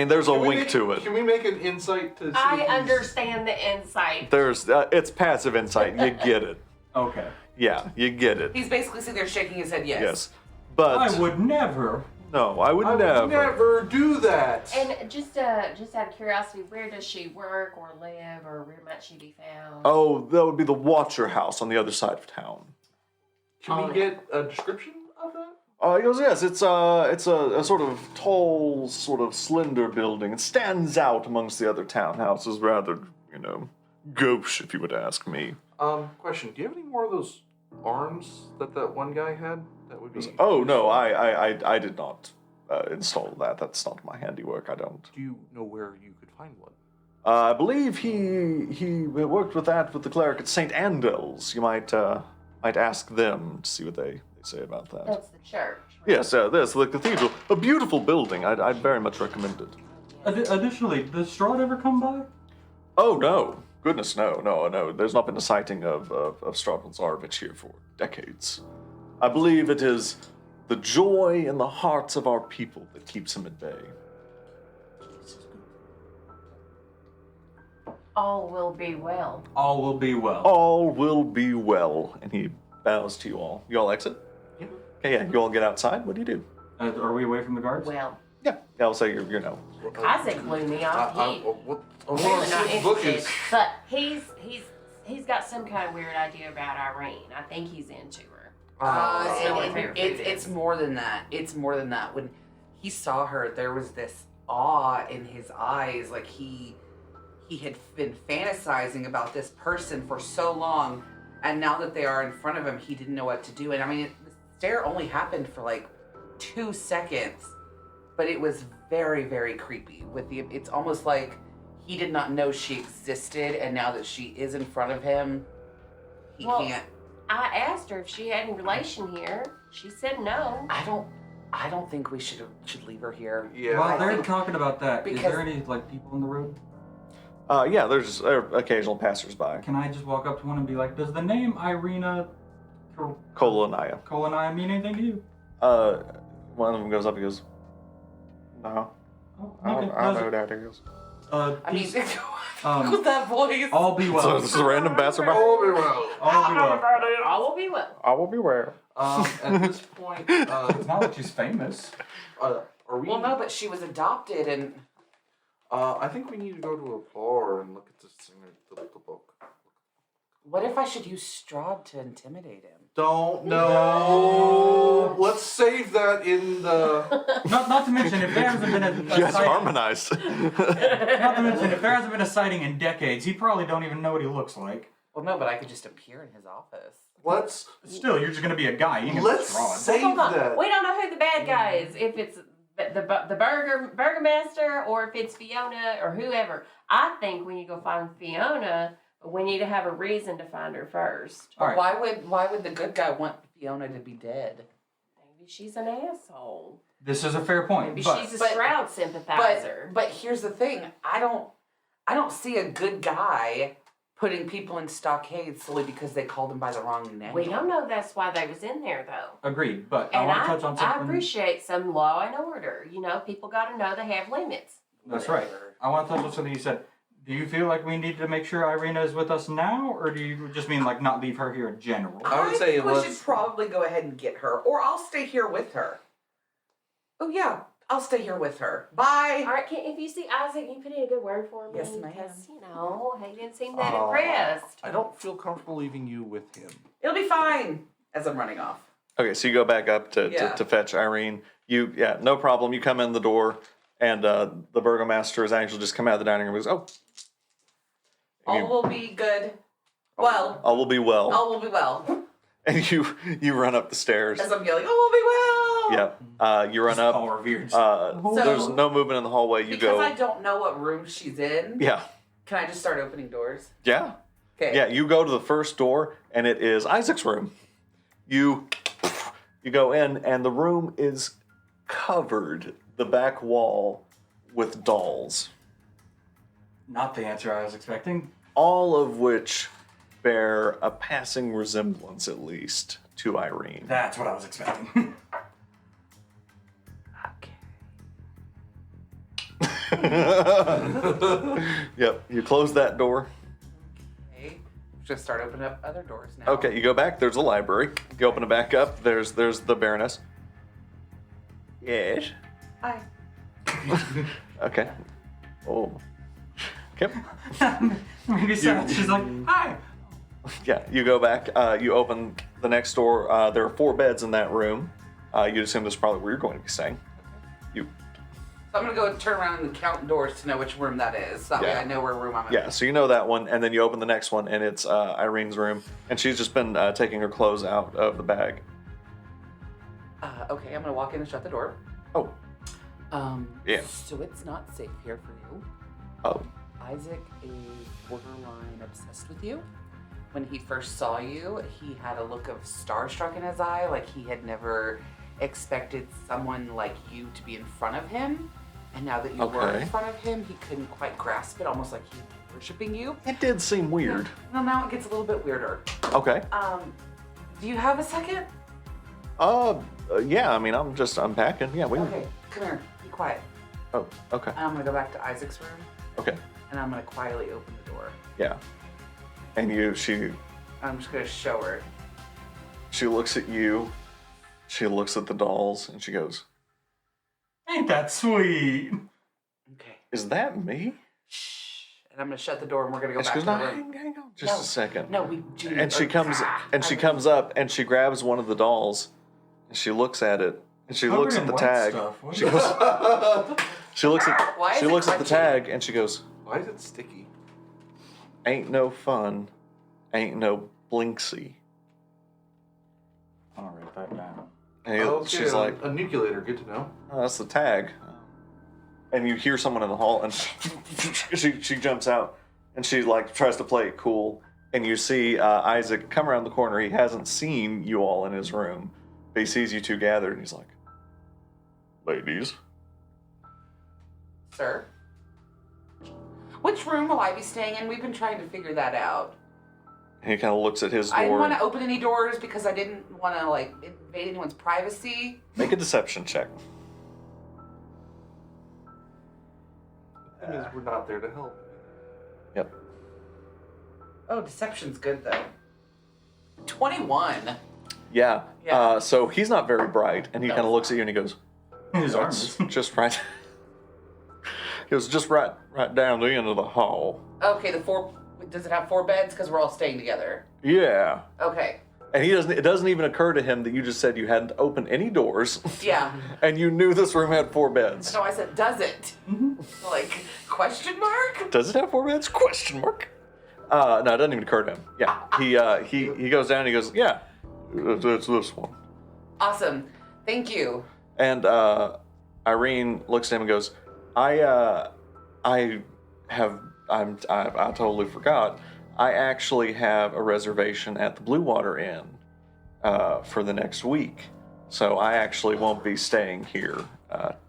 There's a wink to it. Can we make an insight to see I if he's- understand the insight. There's it's passive insight. You get it. Okay. Yeah, you get it. he's basically sitting there shaking his head yes. Yes, but I would never. no, I would I would never. never do that. And just out of curiosity, where does she work or live, or where might she be found? Oh, that would be the Watcher House on the other side of town. Can we get a description of that? He goes, yes, it's a sort of tall, sort of slender building. It stands out amongst the other townhouses, rather, gauche, if you would ask me. Question: do you have any more of those arms that one guy had? That would be. Oh no, I did not install that. That's not my handiwork. I don't. Do you know where you could find one? I believe he worked with the cleric at St. Andel's. You might ask them to see what they say about that. That's the church. Yes, there's the cathedral. A beautiful building. I'd very much recommend it. Additionally, does Strahd ever come by? Oh no, goodness no. There's not been a sighting of Strahd Zarovich here for decades. I believe it is the joy in the hearts of our people that keeps him at bay. All will be well. All will be well. All will be well. And he bows to you all. You all exit? Yeah. Okay, yeah. You all get outside. What do you do? Are we away from the guards? Well, Yeah. I'll say you're no. Isaac blew me off. What We're not the book interested, is? but he's got some kind of weird idea about Irene. I think he's into her. It's more than that. It's more than that. When he saw her, there was this awe in his eyes, like he had been fantasizing about this person for so long, and now that they are in front of him, he didn't know what to do. And the stare only happened for like 2 seconds, but it was very, very creepy. It's almost like he did not know she existed, and now that she is in front of him, he can't. I asked her if she had any relation here. She said no. I don't think we should leave her here. Yeah. While I they're think- talking about that, is because- there any people on the road? Yeah, there's occasional passersby. Can I just walk up to one and be like, does the name Irina Kolonaya. Kolonai mean anything to you? One of them goes up and goes, no. Oh, I okay. don't know who that is. With Um, that voice. all be well. So this is a random passerby. All will be well. All be well. All will be well. I will beware. At this point, It's not like she's famous. are we? Well, no, but she was adopted, and I think we need to go to a bar and look at the book. What if I should use Strahd to intimidate him? Don't know. Let's save that in the. Not to mention, if there hasn't been a You guys sighting, harmonized. not to mention, if there hasn't been a sighting in decades, he probably don't even know what he looks like. Well, no, but I could just appear in his office. Let's Still, you're just gonna be a guy. You ain't gonna let's be Strahd. save Hold on. that. We don't know who the bad guy is. If it's the burgomaster or if it's Fiona or whoever. I think when you go find Fiona, we need to have a reason to find her first. All right. Why would the good guy want Fiona to be dead? Maybe she's an asshole. This is a fair point. Maybe but she's a Shroud sympathizer. But here's the thing. I don't see a good guy putting people in stockades solely because they called him by the wrong name. We don't know that's why they was in there though. agreed. But I And want to touch on something. I appreciate some law and order. You know, people got to know they have limits. That's right. I want to touch on something you said. Do you feel like we need to make sure Irina is with us now, or do you just mean like not leave her here in general? I would say we let's- should probably go ahead and get her, or I'll stay here with her. Oh yeah, I'll stay here with her. Bye. All right, if you see Isaac, you put in a good word for me. Yes, ma'am. Because, you know, he didn't seem that impressed. I don't feel comfortable leaving you with him. It'll be fine. As I'm running off. Okay, so you go back up to fetch Irene. No problem. You come in the door, and the burgomaster is actually just come out of the dining room and goes, "Oh, All will be good. Well, all will be well." all will be well. And you run up the stairs. As I'm yelling, all will be well. Yep. You run up. All revered. There's no movement in the hallway. You Because go. I don't know what room she's in. Yeah. Can I just start opening doors? Yeah. Okay. Yeah. You go to the first door, and it is Isaac's room. You go in, and the room is covered, the back wall, with dolls, Not the answer I was expecting. all of which bear a passing resemblance, at least, to Irene. That's what I was expecting. Yep. You close that door. Okay. Just start opening up other doors now. Okay. You go back. There's a library. You open it back up. There's the Baroness. Yes. Hi. Okay. Oh. Okay. Maybe so. She's like, hi. Yeah, you go back. You open the next door. There are 4 beds in that room. You'd assume this is probably where you're going to be staying. You, So I'm gonna go and turn around and count doors to know which room that is. That way Yeah. I know where room I'm in. yeah. So you know that one, and then you open the next one, and it's Irene's room, and she's just been taking her clothes out of the bag. Okay, I'm gonna walk in and shut the door. Oh, Yeah. So it's not safe here for you. oh, Isaac is borderline obsessed with you. When he first saw you, he had a look of starstruck in his eye, like he had never expected someone like you to be in front of him. And now that you were Okay. in front of him, he couldn't quite grasp it, almost like he was worshiping you. it did seem weird. Well, now it gets a little bit weirder. Okay. Do you have a second? Yeah. I mean, I'm just unpacking. Yeah, we. Okay, come here. Be quiet. Oh, okay. I'm gonna go back to Isaac's room, Okay. and I'm gonna quietly open the door. Yeah. And I'm just gonna show her. she looks at you. She looks at the dolls, and she goes, Ain't that sweet? Okay. "Is that me?" Shh. And I'm gonna shut the door, and we're gonna go And she back goes, to "No, the room. hang on, just No. a second." No, we do. And she comes up and she grabs one of the dolls and she looks at it and she Covered looks at in the white tag. stuff. What She is goes, she looks Why at is she it looks at the crunchy? tag and she goes, Why is it sticky? "Ain't no fun, ain't no blinksy." I'll write that down. And Okay, she's like, a nucleator. Good to know. "Oh, that's the tag." And you hear someone in the hall and she jumps out and she like tries to play it cool. And you see Isaac come around the corner. He hasn't seen you all in his room, but he sees you two gathered and he's like, "Ladies." Sir? Which room will I be staying in? We've been trying to figure that out. And he kind of looks at his door. I didn't want to open any doors because I didn't want to like invade anyone's privacy. Make a deception check. The thing is, we're not there to help. Yep. Oh, deception's good though. 21. Yeah. Yeah. So he's not very bright, and he No. kind of looks at you and he goes, His "That's arms. just right." He goes, "Just right down the end of the hall." Okay, the 4 Does it have 4 beds? Because we're all staying together. Yeah. Okay. And it doesn't even occur to him that you just said you hadn't opened any doors. Yeah. And you knew this room had 4 beds. So I said, does it? Like, question mark? Does it have 4 beds? Question mark. No, it doesn't even occur to him. Yeah. He goes down and he goes, yeah, it's this one. Awesome. Thank you. And Irene looks at him and goes, I totally forgot. I actually have a reservation at the Blue Water Inn for the next week. So I actually won't be staying here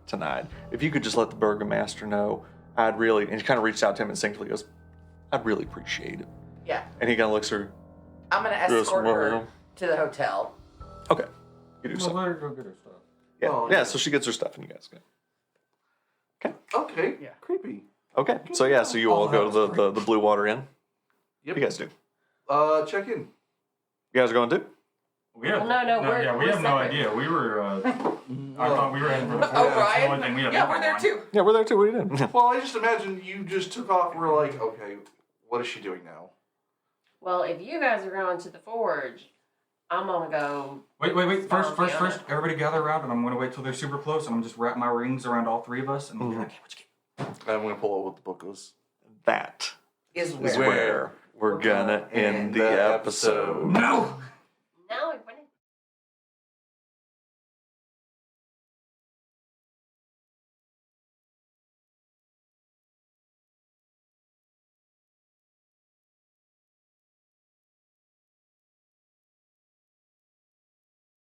tonight. If you could just let the burgomaster know, I'd really, and he kind of reached out to him instinctively, goes, I'd really appreciate it. Yeah. And he kind of looks at her. I'm going to escort her to the hotel. Okay. You do Well, so. let her go get her stuff. Yeah. Oh, Yeah, yeah. so she gets her stuff and you guys go. Okay. Yeah. Creepy. Okay. So yeah, so you all go to the Blue Water Inn. Yep. What you guys do? Check in. You guys are going to? We have, Well, no, we're- yeah, we we're have no separate. idea. We were, I thought we were heading for the Oh, That's the Ryan? only thing we have Yeah, info we're there on. too. Yeah, we're there too. What are you doing? Well, I just imagine you just took off. We're like, okay, what is she doing now? Well, if you guys are going to the forge, I'm gonna go. Wait. First, Vallakia. everybody gather around, and I'm gonna wait till they're super close, and I'm just wrap my rings around all 3 of us, and Mhm. okay, what you get? I'm gonna pull out what the book is. That Is is where. where we're gonna end the episode. No.